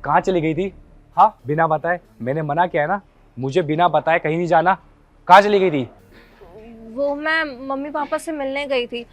कहाँ चली गई थी? हाँ, बिना बताए। मैंने मना किया है ना, मुझे बिना बताए कहीं नहीं जाना। कहाँ चली गई थी? वो मैं मम्मी पापा से मिलने गई थी,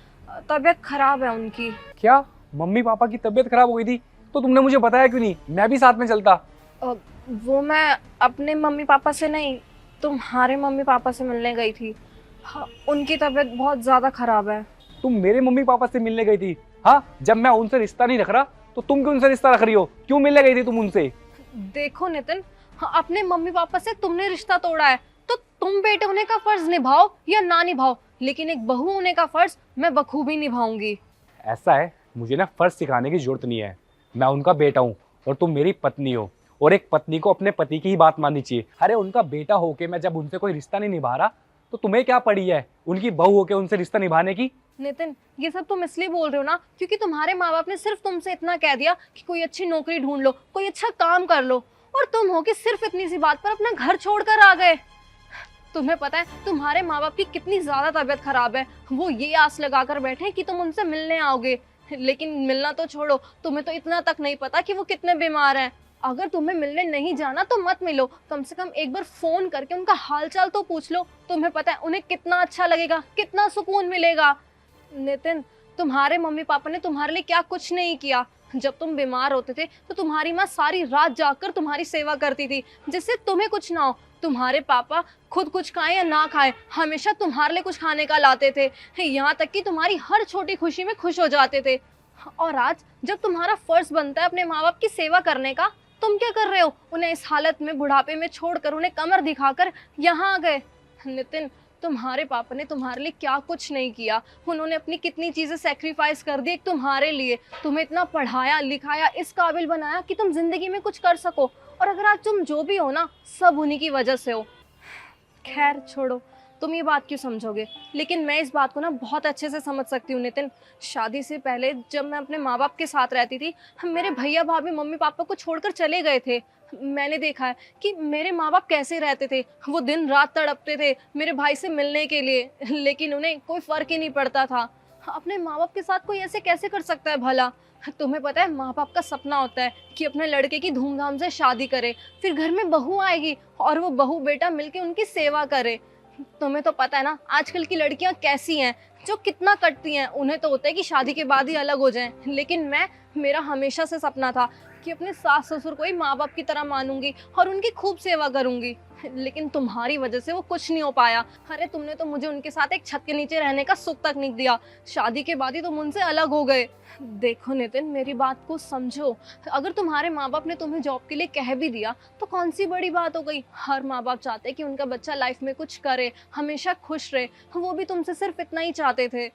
तबीयत खराब है उनकी। क्या मम्मी पापा की तबीयत खराब हो गई थी? तो तुमने मुझे बताया क्यों नहीं? मैं भी साथ में चलता। अ, वो मैं अपने मम्मी पापा से नहीं, तुम्हारे मम्मी पापा से मिलने गई थी। हाँ, उनकी तबीयत बहुत ज़्यादा खराब है। तुम मेरे मम्मी पापा से मिलने गई थी? हाँ, जब मैं उनसे रिश्ता नहीं रख रहा तो तुम क्यों उनसे रिश्ता रख रही हो? क्यों मिलने गई थी तुम उनसे? देखो नितिन, हाँ, अपने मम्मी पापा से तुमने रिश्ता तोड़ा है तो तुम बेटे होने का फर्ज निभाओ या ना निभाओ, लेकिन एक बहू होने का फर्ज मैं बखूबी निभाऊंगी। ऐसा है, मुझे ना फर्ज सिखाने की जरूरत नहीं है। मैं उनका बेटा हूँ और तुम मेरी पत्नी हो, और एक पत्नी को अपने पति की ही बात माननी चाहिए। अरे उनका बेटा होके मैं जब उनसे कोई रिश्ता नहीं निभा रहा तो तुम्हें क्या पड़ी है उनकी बहू होके उनसे रिश्ता निभाने की? नितिन, ये सब तुम इसलिए बोल रहे हो ना क्योंकि तुम्हारे माँ बाप ने सिर्फ तुमसे इतना कह दिया कि कोई अच्छी नौकरी ढूंढ लो, कोई अच्छा काम कर लो, और तुम हो कि सिर्फ इतनी सी बात पर अपना घर छोड़कर आ गए। तुम्हें पता है तुम्हारे माँ बाप की कितनी ज्यादा तबीयत खराब है। वो ये आस लगाकर बैठे हैं कि तुम उनसे मिलने आओगे, लेकिन मिलना तो छोड़ो, तुम्हें तो इतना तक नहीं पता कि वो कितने बीमार हैं। अगर तुम्हें मिलने नहीं जाना तो मत मिलो, कम से कम एक बार फोन करके उनका हालचाल तो पूछ लो। तुम्हें पता है उन्हें कितना अच्छा लगेगा, कितना सुकून मिलेगा। नितिन, तुम्हारे मम्मी पापा ने तुम्हारे लिए क्या कुछ नहीं किया। जब तुम बीमार होते थे तो तुम्हारी माँ सारी रात जागकर तुम्हारी सेवा करती थी, जिससे तुम्हें कुछ ना हो। तुम्हारे पापा खुद कुछ खाएं या ना खाएं, हमेशा तुम्हारे लिए कुछ खाने का लाते थे, यहाँ तक कि तुम्हारी हर छोटी खुशी में खुश हो जाते थे। और आज जब तुम्हारा फर्ज बनता है अपने माँ बाप की सेवा करने का, तुम क्या कर रहे हो? उन्हें इस हालत में बुढ़ापे में छोड़कर, उन्हें कमर दिखाकर यहाँ आ गए। नितिन, तुम्हारे पापा ने तुम्हारे लिए क्या कुछ नहीं किया। उन्होंने अपनी कितनी चीजें सेक्रीफाइस कर दी एक तुम्हारे लिए। तुम्हें इतना पढ़ाया लिखाया, इस काबिल बनाया कि तुम जिंदगी में कुछ कर सको, और अगर आज तुम जो भी हो ना, सब उन्हीं की वजह से हो। खैर छोड़ो, तुम ये बात क्यों समझोगे, लेकिन मैं इस बात को ना बहुत अच्छे से समझ सकती हूँ नितिन। शादी से पहले जब मैं अपने माँ बाप के साथ रहती थी, मेरे भैया भाभी मम्मी पापा को छोड़कर चले गए थे। मैंने देखा है कि मेरे माँ बाप कैसे रहते थे। वो दिन रात तड़पते थे मेरे भाई से मिलने के लिए, लेकिन उन्हें कोई फर्क ही नहीं पड़ता था। अपने माँ बाप के साथ कोई ऐसे कैसे कर सकता है भला? तुम्हें पता है माँ बाप का सपना होता है कि अपने लड़के की धूमधाम से शादी करे, फिर घर में बहू आएगी और वो बहू बेटा मिलके उनकी सेवा करे। तुम्हें तो पता है ना आजकल की लड़कियां कैसी हैं, जो कितना करती हैं। उन्हें तो होता है कि शादी के बाद ही अलग हो जाएं, लेकिन मेरा हमेशा से सपना था कि अपने सास ससुर को ही माँ बाप की तरह मानूंगी और उनकी खूब सेवा करूंगी, लेकिन तुम्हारी वजह से वो कुछ नहीं हो पाया। अरे तुमने तो मुझे उनके साथ एक छत के नीचे रहने का सुख तक नहीं दिया। शादी के बाद ही तुम उनसे अलग हो गए। देखो नितिन, मेरी बात को समझो। अगर तुम्हारे माँ बाप ने तुम्हें जॉब के लिए कह भी दिया तो कौन सी बड़ी बात हो गई। हर माँ बाप चाहते हैं कि उनका बच्चा लाइफ में कुछ करे, हमेशा खुश रहे। वो भी तुमसे सिर्फ इतना ही चाहते थे।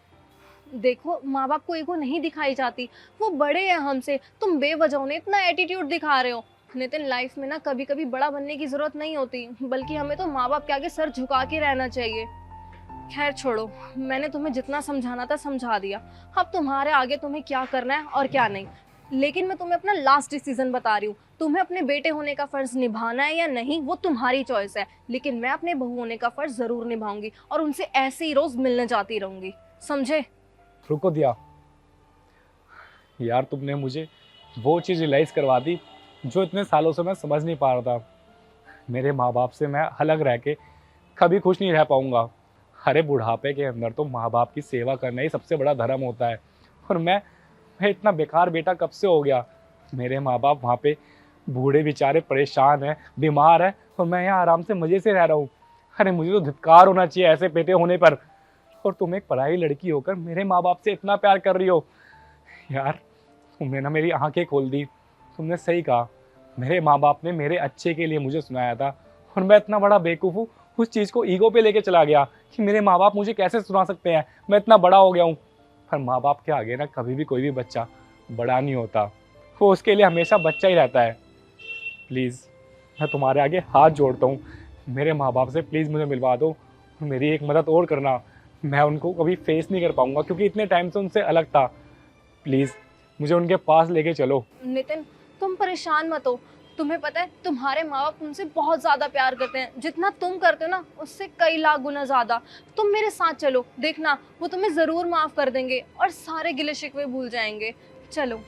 देखो, माँ बाप को ईगो नहीं दिखाई जाती, वो बड़े हैं हमसे। तुम बेवजह उन्हें इतना एटीट्यूड दिखा रहे हो। नितिन, लाइफ में ना कभी कभी बड़ा बनने की जरूरत नहीं होती, बल्कि हमें तो माँ बाप के आगे सर झुका के रहना चाहिए। खैर छोड़ो, मैंने तुम्हें जितना समझाना था समझा दिया। अब तुम्हारे आगे तुम्हें क्या करना है और क्या नहीं। लेकिन मैं तुम्हें अपना लास्ट डिसीजन बता रही हूँ। तुम्हें अपने बेटे होने का फर्ज निभाना है या नहीं, वो तुम्हारी चॉइस है, लेकिन मैं अपने बहू होने का फर्ज जरूर निभाऊंगी और उनसे ऐसे ही रोज मिलने जाती रहूंगी। समझे? रुको दिया, यार तुमने मुझे वो चीज़ रियलाइज़ करवा दी जो इतने सालों से मैं समझ नहीं पा रहा था। मेरे माँ बाप से मैं अलग रह के कभी खुश नहीं रह पाऊँगा। अरे बुढ़ापे के अंदर तो माँ बाप की सेवा करना ही सबसे बड़ा धर्म होता है, और मैं इतना बेकार बेटा कब से हो गया। मेरे माँ बाप वहाँ पे बूढ़े बेचारे परेशान हैं, बीमार हैं, और मैं यहाँ आराम से मज़े से रह रहा हूँ। अरे मुझे तो धिक्कार होना चाहिए ऐसे बेटे होने पर। और तुम एक पढ़ाई लड़की होकर मेरे माँ बाप से इतना प्यार कर रही हो। यार तुमने ना मेरी आंखें खोल दी। तुमने सही कहा, मेरे माँ बाप ने मेरे अच्छे के लिए मुझे सुनाया था, और मैं इतना बड़ा बेवकूफ़ हूँ, उस चीज़ को ईगो पे लेके चला गया कि मेरे माँ बाप मुझे कैसे सुना सकते हैं, मैं इतना बड़ा हो गया हूँ। पर माँ बाप के आगे ना कभी भी कोई भी बच्चा बड़ा नहीं होता, वो उसके लिए हमेशा बच्चा ही रहता है। प्लीज़ मैं तुम्हारे आगे हाथ जोड़ता हूँ, मेरे माँ बाप से प्लीज़ मुझे मिलवा दो। और मेरी एक मदद और करना, मैं उनको कभी फेस नहीं कर पाऊँगा क्योंकि इतने टाइम से उनसे अलग था। प्लीज़ मुझे उनके पास लेके चलो। नितिन, तुम परेशान मत हो। तुम्हें पता है तुम्हारे माँ बाप तुमसे बहुत ज्यादा प्यार करते हैं, जितना तुम करते हो ना उससे कई लाख गुना ज्यादा। तुम मेरे साथ चलो, देखना वो तुम्हें जरूर माफ कर देंगे और सारे गिले शिकवे भूल जाएंगे। चलो।